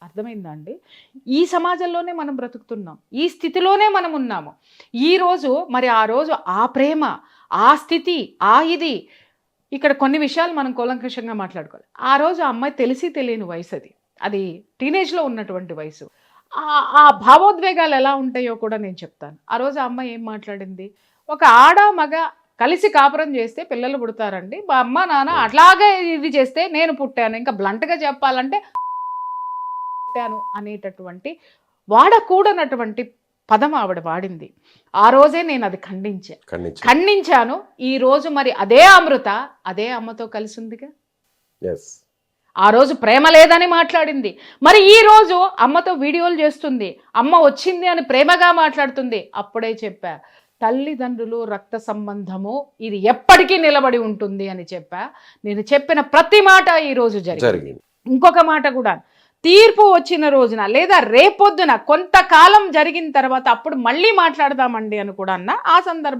అర్థమైందా అండి? ఈ సమాజంలోనే మనం బ్రతుకుతున్నాం. ఈ స్థితిలోనే మనం ఉన్నాము. ఈరోజు మరి ఆ రోజు ఆ ప్రేమ, ఆ స్థితి, ఇది ఇక్కడ కొన్ని విషయాలు మనం కూలంకషంగా మాట్లాడుకోవాలి. ఆ రోజు ఆ అమ్మాయి తెలిసి తెలియని వయసు అది. అది టీనేజ్‌లో ఉన్నటువంటి వయసు. ఆ భావోద్వేగాలు ఎలా ఉంటాయో కూడా నేను చెప్తాను. ఆ రోజు ఆ అమ్మాయి ఏం మాట్లాడింది? ఒక ఆడ, మగ కలిసి కాపురం చేస్తే పిల్లలు పుడతారండి. మా అమ్మ, నాన్న అట్లాగే ఇది చేస్తే నేను పుట్టాను. ఇంకా బ్లంట్‌గా చెప్పాలంటే పుట్టాను అనేటటువంటి వాడకూడనటువంటి పదం ఆవిడ వాడింది. ఆ రోజే నేను అది ఖండించాను. ఈ రోజు మరి అదే అమృత అదే అమ్మతో కలిసి ఉందిగా. ఆ రోజు ప్రేమ లేదని మాట్లాడింది. మరి ఈ రోజు అమ్మతో వీడియోలు చేస్తుంది. అమ్మ వచ్చింది అని ప్రేమగా మాట్లాడుతుంది. అప్పుడే చెప్పా, తల్లిదండ్రులు రక్త సంబంధము ఇది ఎప్పటికీ నిలబడి ఉంటుంది అని చెప్పా. నేను చెప్పిన ప్రతి మాట ఈ రోజు జరిగింది. ఇంకొక మాట కూడా, తీర్పు వచ్చిన రోజున లేదా రేపొద్దున కొంతకాలం జరిగిన తర్వాత అప్పుడు మళ్ళీ మాట్లాడదామండి అని కూడా అన్న. ఆ సందర్భం